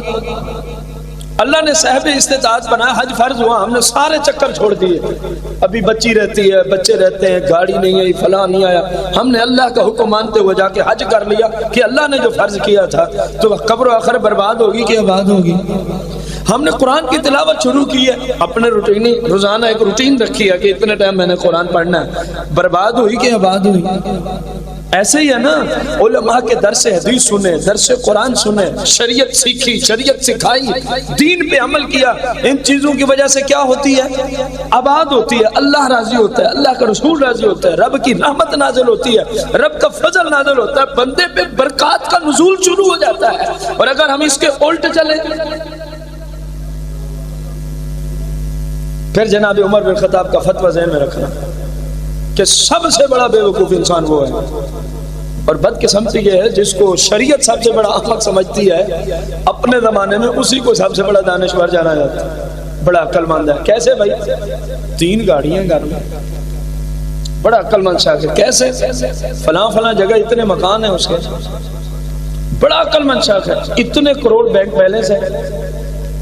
اللہ نے صاحب استطاعت بنایا، حج فرض ہوا، ہم نے سارے چکر چھوڑ دیے، ابھی بچی رہتی ہے، بچے رہتے ہیں، گاڑی نہیں آئی، فلاں نہیں آیا، ہم نے اللہ کا حکم مانتے ہوئے جا کے حج کر لیا کہ اللہ نے جو فرض کیا تھا، تو قبر و آخرت برباد ہوگی کہ آباد ہوگی؟ ہم نے قرآن کی تلاوت شروع کی ہے، اپنے روٹینی روزانہ ایک روٹین رکھی ہے کہ اتنے ٹائم میں نے قرآن پڑھنا ہے، برباد ہوئی کہ آباد ہوئی؟ ایسے ہی ہے نا، علماء کے درس حدیث سنے، درس قرآن سنے، شریعت سیکھی، شریعت سکھائی، دین پہ عمل کیا، ان چیزوں کی وجہ سے کیا ہوتی ہے؟ آباد ہوتی ہے، اللہ راضی ہوتا ہے، اللہ کا رسول راضی ہوتا ہے، رب کی رحمت نازل ہوتی ہے، رب کا فضل نازل ہوتا ہے، بندے پہ برکات کا نزول شروع ہو جاتا ہے۔ اور اگر ہم اس کے الٹ چلیں، پھر جناب عمر بن خطاب کا فتویٰ ذہن میں رکھنا کہ سب سے بڑا بے وقوف انسان وہ ہے، اور بدقسمتی یہ ہے جس کو شریعت سب سے بڑا احمق سمجھتی ہے، اپنے زمانے میں اسی کو سب سے بڑا دانشور جانا جاتا ہے، بڑا عقل مند ہے۔ کیسے بھائی؟ 3 گاڑیاں گھر میں، بڑا عقل مند شخص ہے۔ کیسے؟ فلاں فلاں جگہ اتنے مکان ہیں اس کے، بڑا عقل مند شخص ہے، اتنے کروڑ بینک بیلنس ہے۔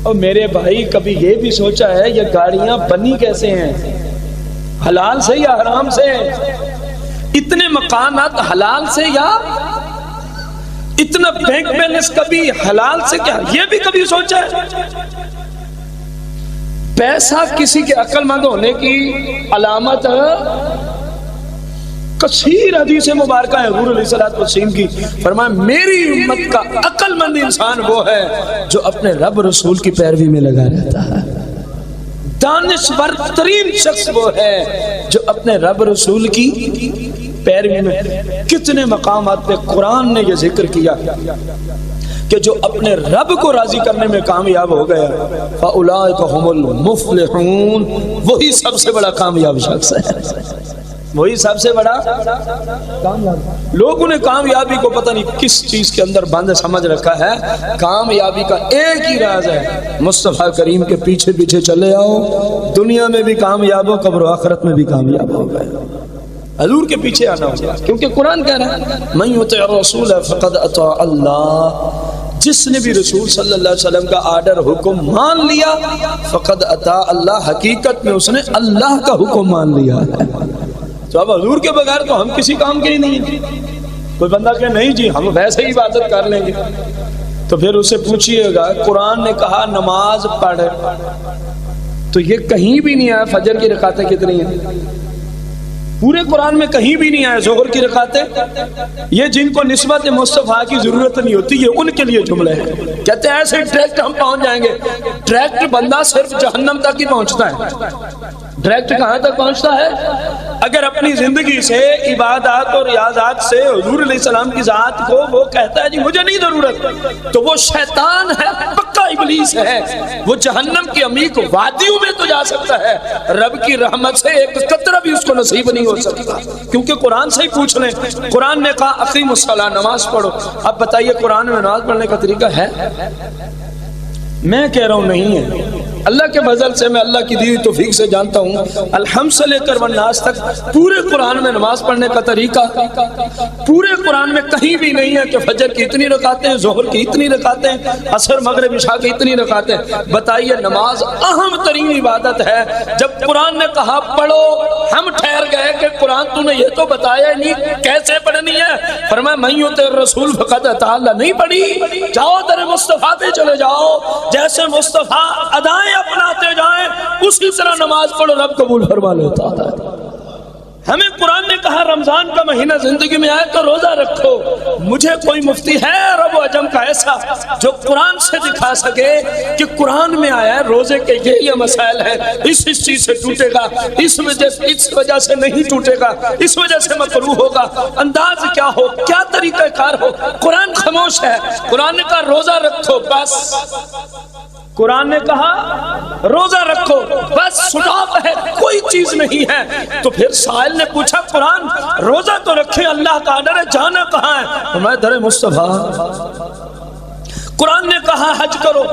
اور میرے بھائی کبھی یہ بھی سوچا ہے یہ گاڑیاں بنی کیسے ہیں؟ حلال سے یا حرام سے؟ اتنے مکانات حلال سے یا اتنا بینک بیلنس کبھی حلال سے؟ کیا یہ بھی کبھی سوچا ہے؟ پیسہ کسی کے عقل مند ہونے کی علامت کثیر حدیث مبارکہ ہے حضور علیہ الصلوۃ والسلام کی، فرمایا میری امت کا عقل مند انسان وہ ہے جو اپنے رب رسول کی پیروی میں لگا رہتا ہے، دانشور ترین شخص وہ ہے جو اپنے رب رسول کی پیروی میں۔ کتنے مقامات پہ قرآن نے یہ ذکر کیا کہ جو اپنے رب کو راضی کرنے میں کامیاب ہو گیا، فَأُولَٰئِكَ هُمُ الْمُفْلِحُونَ، وہی سب سے بڑا کامیاب شخص ہے، وہی سب سے بڑا کامیاب۔ لوگوں نے کامیابی کو پتہ نہیں کس چیز کے اندر بند سمجھ رکھا ہے۔ کامیابی کا ایک ہی راز ہے، مصطفیٰ کریم کے پیچھے پیچھے چلے آؤ، دنیا میں بھی کامیاب ہو، قبر و آخرت میں بھی کامیاب ہو گئے۔ حضور کے پیچھے آنا ہوگا، کیونکہ قرآن کہہ رہا ہے مَن یُطِعِ الرَّسُولَ فَقَدْ أَطَاعَ اللَّهَ، جس نے بھی رسول صلی اللہ علیہ وسلم کا آرڈر حکم مان لیا، فقد اطاع اللہ، حقیقت میں اس نے اللہ کا حکم مان لیا ہے۔ تو اب حضور کے بغیر تو ہم کسی کام کے ہی نہیں ہیں۔ کوئی بندہ کہ نہیں جی ہم ویسے ہی عبادت کر لیں گے، تو پھر اسے پوچھئے گا قرآن نے کہا نماز پڑھ، تو یہ کہیں بھی نہیں آیا فجر کی رکعتیں کتنی ہیں؟ پورے قرآن میں کہیں بھی نہیں آیا ظہر کی رکعتیں۔ یہ جن کو نسبت مصطفیٰ کی ضرورت نہیں ہوتی یہ ان کے لیے جملے ہیں، کہتے ہیں ایسے ڈائریکٹ ہم پہنچ جائیں گے۔ ڈائریکٹ بندہ صرف جہنم تک ہی پہنچتا ہے۔ ڈائریکٹ کہاں تک پہنچتا ہے؟ اگر اپنی زندگی سے عبادات اور ریاضات سے حضور علیہ السلام کی ذات کو وہ کہتا ہے جی مجھے نہیں ضرورت، تو وہ شیطان ہے، پکا ابلیس ہے، وہ جہنم کی عمیق وادیوں میں تو جا سکتا ہے، رب کی رحمت سے ایک قطرہ بھی اس کو نصیب نہیں ہو سکتا، کیونکہ قرآن سے ہی پوچھ لیں۔ قرآن نے کہا اقیموا الصلاۃ، نماز پڑھو۔ اب بتائیے قرآن میں نماز پڑھنے کا طریقہ ہے؟ میں کہہ رہا ہوں نہیں ہے۔ اللہ کے فضل سے میں اللہ کی دی ہوئی توفیق سے جانتا ہوں، الحمد سے لے کر والناس تک پورے قرآن میں نماز پڑھنے کا طریقہ پورے قرآن میں کہیں بھی نہیں ہے کہ فجر کی اتنی رکعتیں، ظہر کی اتنی رکعتیں، عصر مغرب عشاء کی اتنی رکعتیں۔ بتائیے نماز اہم ترین عبادت ہے، جب قرآن نے کہا پڑھو ہم ٹھہر گئے کہ قرآن تو نے یہ تو بتایا ہی نہیں کیسے پڑھنی ہے۔ فرمایا من یطع الرسول فقد اطاع اللہ، نہیں پڑھی؟ جاؤ در مصطفیٰ پہ چلے جاؤ، جیسے مصطفیٰ ادائیں اپناتے جائیں اسی طرح نماز پڑھو، رب قبول فرما لیتا ہے۔ ہمیں قرآن نے کہا رمضان کا مہینہ زندگی میں آئے تو روزہ رکھو۔ مجھے کوئی مفتی ہے عرب و عجم کا ایسا جو قرآن سے دکھا سکے کہ قرآن میں آیا ہے روزے کے یہ مسائل ہے، اس چیز سے ٹوٹے گا، اس وجہ سے نہیں ٹوٹے گا، اس وجہ سے مکروہ ہوگا، انداز کیا ہو، کیا طریقہ کار ہو؟ قرآن خاموش ہے۔ قرآن نے کہا روزہ رکھو، بس قرآن نے کہا روزہ رکھو، بس سٹاپ ہے، کوئی چیز نہیں ہے۔ تو پھر سائل نے پوچھا قرآن روزہ تو رکھے، اللہ کا آرڈر ہے، جانا کہاں ہے؟ تو میں در مصطفیٰ۔ قرآن نے کہا حج کرو،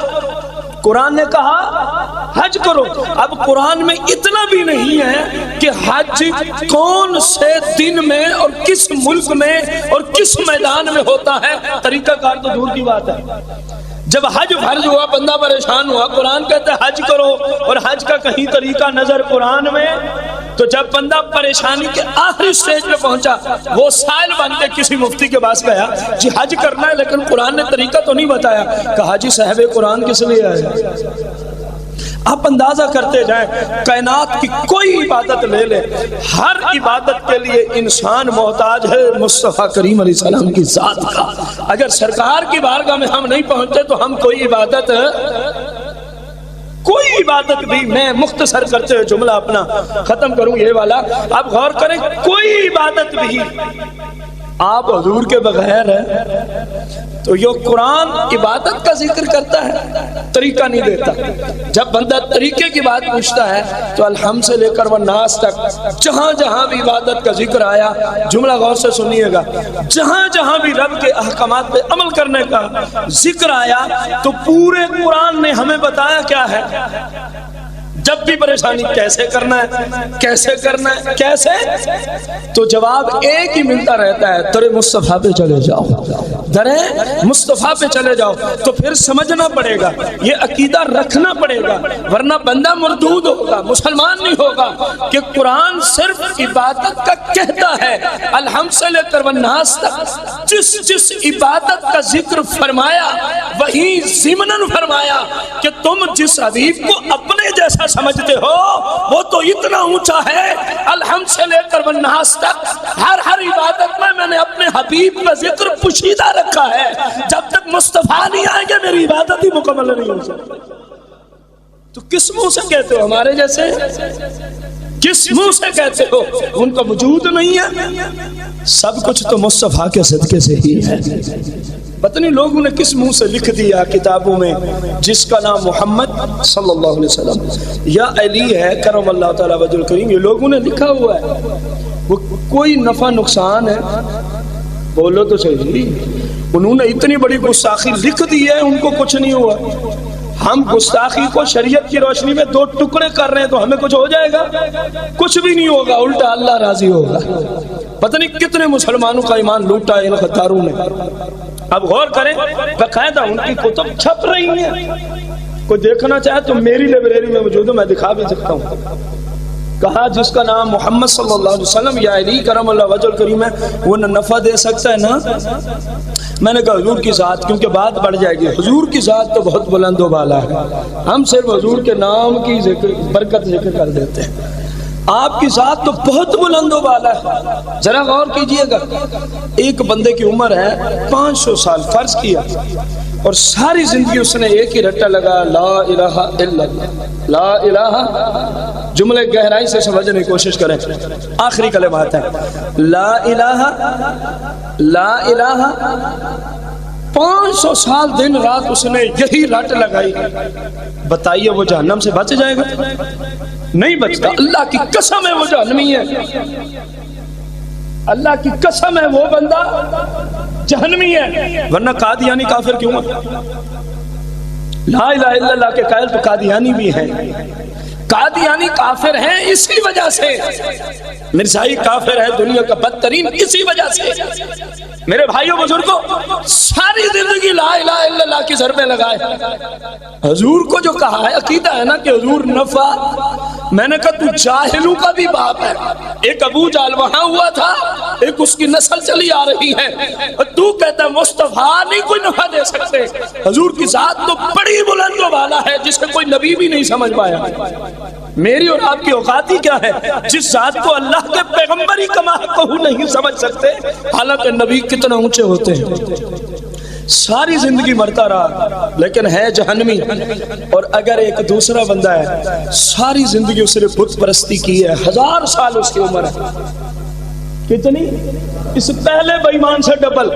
قرآن نے کہا حج کرو. اب قرآن میں اتنا بھی نہیں ہے کہ حج کون سے دن میں اور کس ملک میں اور کس میدان میں ہوتا ہے. طریقہ کار تو دور کی بات ہے. جب حج فرض ہوا بندہ پریشان ہوا, قرآن کہتا ہے حج کرو, اور حج کا کہیں طریقہ نظر قرآن میں. تو جب بندہ پریشانی کے آخری سٹیج پہ پہنچا, وہ سائل بن کے کسی مفتی کے پاس گیا, جی حج کرنا ہے لیکن قرآن نے طریقہ تو نہیں بتایا. کہا جی صاحب قرآن کس لیے آئے؟ آپ اندازہ کرتے جائیں, کائنات کی کوئی عبادت لے لے, ہر عبادت کے لیے انسان محتاج ہے مصطفیٰ کریم علیہ السلام کی ذات کا. اگر سرکار کی بارگاہ میں ہم نہیں پہنچتے تو ہم کوئی عبادت بھی, میں مختصر کرتے ہوئے جملہ اپنا ختم کروں یہ والا, آپ غور کریں, کوئی عبادت بھی آپ حضور کے بغیر ہے تو یہ قرآن عبادت کا ذکر کرتا ہے, طریقہ نہیں دیتا. جب بندہ طریقے کی بات پوچھتا ہے تو الحمد سے لے کر والناس تک جہاں جہاں بھی عبادت کا ذکر آیا, جملہ غور سے سنیے گا, جہاں جہاں بھی رب کے احکامات پہ عمل کرنے کا ذکر آیا تو پورے قرآن نے ہمیں بتایا کیا ہے. جب بھی پریشانی کیسے کرنا ہے, کیسے کرنا ہے, کیسے, تو جواب ایک ہی ملتا رہتا ہے, درے مصطفیٰ پہ چلے جاؤ, درے مصطفیٰ پہ چلے جاؤ. تو پھر سمجھنا پڑے گا, یہ عقیدہ رکھنا پڑے گا, ورنہ بندہ مردود ہوگا, مسلمان نہیں ہوگا. کہ قرآن صرف عبادت کا کہتا ہے, الحمد سے لے کر والناس تک جس جس عبادت کا ذکر فرمایا وہی ضمناً فرمایا کہ تم جس حبیب کو اپنے جیسا سمجھتے ہو وہ تو اتنا اونچا ہے. الحمد سے لے کر والناس تک ہر عبادت میں نے اپنے حبیب کا ذکر پوشیدہ رکھا ہے. جب تک مصطفیٰ نہیں آئیں گے میری عبادت ہی مکمل نہیں ہو سکتی. تو کس منہ سے کہتے ہو ہمارے جیسے, کس منہ سے کہتے ہو ان کا وجود نہیں ہے؟ سب کچھ تو مصطفیٰ کے صدقے سے ہی ہے. پتہ نہیں لوگوں نے کس منہ سے لکھ دیا کتابوں میں جس کا نام محمد صلی اللہ علیہ وسلم یا علی ہے کرم اللہ تعالیٰ وجہ الکریم, یہ لوگوں نے لکھا ہوا ہے. وہ کوئی نفع نقصان ہے, بولو تو صحیح. انہوں نے اتنی بڑی گستاخی لکھ دی ہے, ان کو کچھ نہیں ہوا. ہم گستاخی کو شریعت کی روشنی میں دو ٹکڑے کر رہے ہیں تو ہمیں کچھ ہو جائے گا؟ کچھ بھی نہیں ہوگا, الٹا اللہ راضی ہوگا. پتہ نہیں کتنے مسلمانوں کا ایمان لوٹا ہے ان غداروں نے. اب غور کریں, باقاعدہ ان کی کتب چھپ رہی ہیں. کوئی دیکھنا چاہے تو میری لائبریری میں موجود ہے, میں دکھا بھی سکتا ہوں. کہا جس کا نام محمد صلی اللہ علیہ وسلم یا علی کرم اللہ وجہ الکریم ہے وہ نہ نفع دے سکتا ہے نا. میں نے کہا حضور کی ذات, کیونکہ بات بڑھ جائے گی. حضور کی ذات تو بہت بلند و بالا ہے, ہم صرف حضور کے نام کی برکت ذکر کر دیتے ہیں. آپ کی ذات تو بہت بلند و بالا ہے. ذرا غور کیجئے گا, ایک بندے کی عمر ہے 500 سال فرض کیا, اور ساری زندگی اس نے ایک ہی رٹا لگا لا الہ الا اللہ, لا الہ. جملے گہرائی سے سمجھنے کی کوشش کریں, آخری کلمات ہیں لا الہ لا الہ. 500 سال دن رات اس نے یہی رٹ لگائی. بتائیے وہ جہنم سے بچ جائے گا؟ نہیں بچتا. اللہ کی قسم ہے وہ جہنمی ہے, اللہ کی قسم ہے وہ بندہ جہنمی ہے. ورنہ قادیانی کافر کیوں ہے؟ لا الہ الا اللہ کے قائل تو قادیانی بھی ہیں. قادیانی کافر ہیں اسی وجہ سے, مرزائی کافر ہے دنیا کا بدترین اسی وجہ سے. میرے بھائیوں بزرگوں, ساری زندگی لا الہ الا اللہ کی ضربیں لگائے. حضور کو جو کہا ہے عقیدہ ہے نا کہ حضور نفع. میں نے کہا تو جاہلوں کا بھی باپ ہے. ایک ابو جہل وہاں ہوا تھا, ایک اس کی نسل چلی آ رہی ہے, اور تو کہتا ہے مصطفیٰ نہیں کوئی نفع دے سکتے. حضور کی ذات تو بڑی بلند و بالا ہے جسے کوئی نبی بھی نہیں سمجھ پایا. میری اور آپ کی اوقات ہی کیا ہے جس ذات کو اللہ کے پیغمبر ہی کما کو نہیں سمجھ سکتے, حالانکہ نبی کتنا اونچے ہوتے ہیں. ساری زندگی مرتا رہا لیکن ہے جہنمی. اور اگر ایک دوسرا بندہ ہے ساری زندگی اس نے بت پرستی کی ہے, 1000 سال اس کی عمر ہے. کتنی؟ اس پہلے بے ایمان سے ڈبل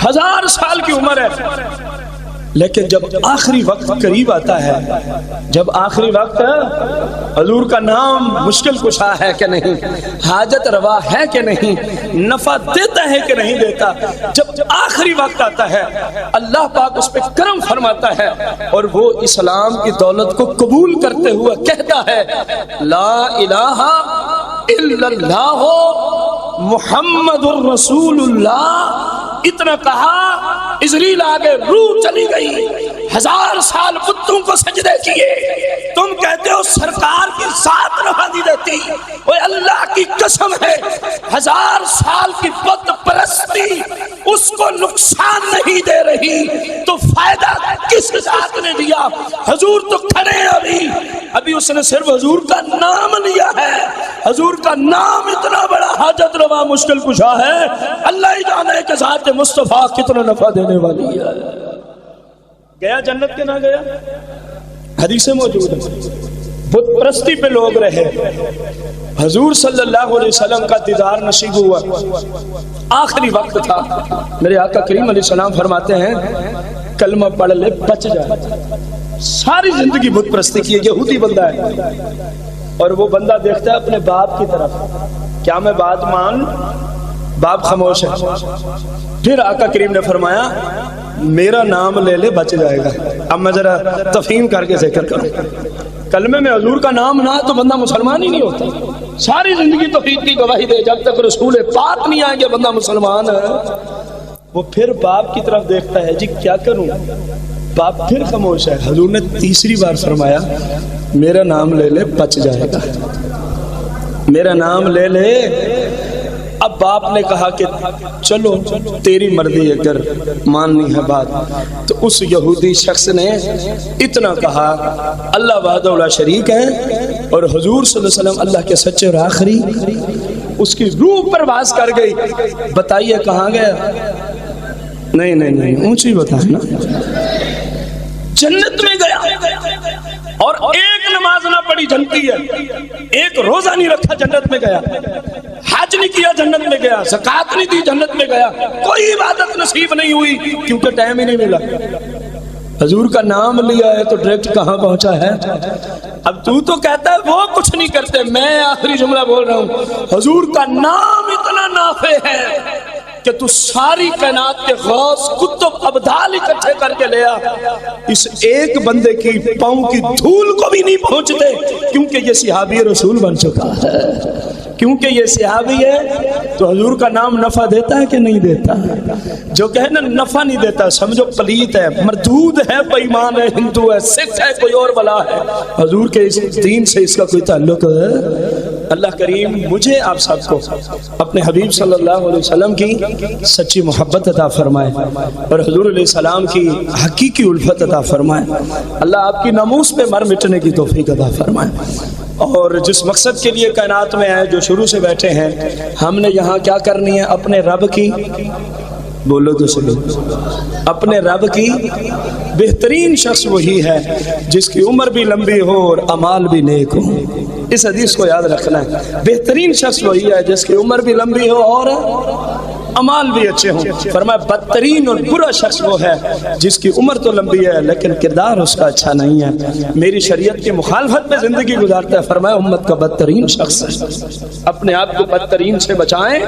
1000 سال کی عمر ہے. لیکن جب آخری وقت قریب آتا ہے، جب آخری وقت حضور کا نام مشکل کشا ہے کہ نہیں، حاجت روا ہے کہ نہیں، نفع دیتا ہے کہ نہیں دیتا، جب آخری وقت آتا ہے اللہ پاک اس پہ کرم فرماتا ہے اور وہ اسلام کی دولت کو قبول کرتے ہوئے کہتا ہے لا الہ الا اللہ محمد الرسول اللہ۔ اتنا کہا اسرائیل آگے روح چلی گئی، 1000 سال بتوں کو سجدے کیے، تم کہتے ہو سرکار کی ذات نفع نہیں دیتی، اوے اللہ کی قسم ہے 1000 سال کی بت پرستی اس کو نقصان نہیں دے رہی تو فائدہ کس ذات نے دیا؟ حضور تو کھڑے ہیں، ابھی اس نے صرف حضور کا نام لیا ہے، حضور کا نام اتنا بڑا حاجت روا مشکل کشا ہے، اللہ ہی جانے کہ ذات مصطفیٰ کتنا نفع دینے والی ہے۔ گیا جنت کے نہ گیا؟ حدیثیں موجود ہیں۔ بت پرستی پہ لوگ رہے، حضور صلی اللہ علیہ وسلم کا دیدار نصیب ہوا، آخری وقت تھا، میرے آقا کریم علیہ السلام فرماتے ہیں کلمہ پڑھ لے بچ جائے۔ ساری زندگی بت پرستی کی، یہودی بندہ ہے، اور وہ بندہ دیکھتا ہے اپنے باپ کی طرف، کیا میں بات مان؟ باپ خاموش ہے۔ پھر آقا کریم نے فرمایا میرا نام لے لے بچ جائے گا۔ اب میں ذرا تفہیم کر کے ذکر کروں، کلمے میں حضور کا نام نہ تو بندہ مسلمان ہی نہیں ہوتا۔ ساری زندگی توحید کی گواہی دے، جب تک رسول پاک نہیں آئیں گے بندہ مسلمان ہے۔ وہ پھر باپ کی طرف دیکھتا ہے، جی کیا کروں؟ باپ پھر خاموش ہے۔ حضور نے تیسری بار فرمایا میرا نام لے لے بچ جائے گا، میرا نام لے لے۔ اب باپ نے کہا کہ چلو تیری مرضی، اگر ماننی ہے بات۔ تو اس یہودی شخص نے اتنا کہا اللہ وحدہ لا شریک ہے اور حضور صلی اللہ علیہ وسلم اللہ کے سچے اور آخری۔ اس کی روح پرواز کر گئی۔ بتائیے کہاں گیا؟ نہیں اونچی بتائیں نا، جنت میں گیا۔ اور ایک نماز نہ پڑھی جنتی ہے، ایک روزہ نہیں رکھا جنت میں گیا، حج نہیں کیا جنت میں گیا، زکات نہیں دی جنت میں گیا، کوئی عبادت نصیب نہیں ہوئی کیونکہ ٹائم ہی نہیں ملا۔ حضور کا نام لیا ہے تو ڈائریکٹ کہاں پہنچا ہے؟ اب تو کہتا ہے وہ کچھ نہیں کرتے، میں آخری جملہ بول رہا ہوں، حضور کا نام اتنا نافع ہے کہ تو ساری کائنات کے غوث کتب ابدال اکٹھے کر کے لیا، اس ایک بندے کی پاؤں کی دھول کو بھی نہیں پہنچتے، کیونکہ یہ صحابی رسول بن چکا ہے۔ کیونکہ یہ صحابی ہے تو حضور کا نام نفع دیتا ہے کہ نہیں دیتا؟ جو کہے نا نفع نہیں دیتا سمجھو پلیت ہے، مردود ہے، بے ایمان ہے، ہندو ہے، سکھ ہے، کوئی اور بلا ہے، حضور کے اس دین سے اس کا کوئی تعلق ہے؟ اللہ کریم مجھے آپ سب کو اپنے حبیب صلی اللہ علیہ وسلم کی سچی محبت عطا فرمائے اور حضور علیہ السلام کی حقیقی الفت عطا فرمائے۔ اللہ آپ کی ناموس پہ مر مٹنے کی توفیق عطا فرمائے۔ اور جس مقصد کے لیے کائنات میں آئے، جو شروع سے بیٹھے ہیں، ہم نے یہاں کیا کرنی ہے؟ اپنے رب کی، بولو تو سنو، اپنے رب کی بہترین شخص وہی ہے جس کی عمر بھی لمبی ہو اور اعمال بھی نیک ہو۔ اس حدیث کو یاد رکھنا ہے، بہترین شخص وہی ہے جس کی عمر بھی لمبی ہو اور اعمال بھی اچھے ہوں۔ فرمایا بدترین اور برا شخص وہ ہے جس کی عمر تو لمبی ہے لیکن کردار اس کا اچھا نہیں ہے، میری شریعت کی مخالفت میں زندگی گزارتا ہے۔ فرمایا امت کا بدترین شخص اپنے آپ کو بدترین سے بچائیں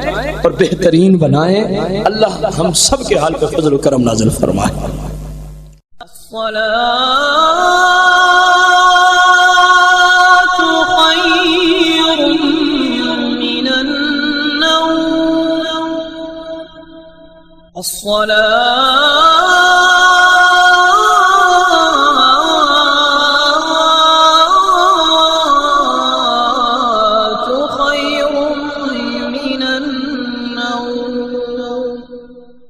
اور بہترین بنائیں۔ اللہ ہم سب کے حال پہ فضل و کرم نازل فرمائے۔ الصلاة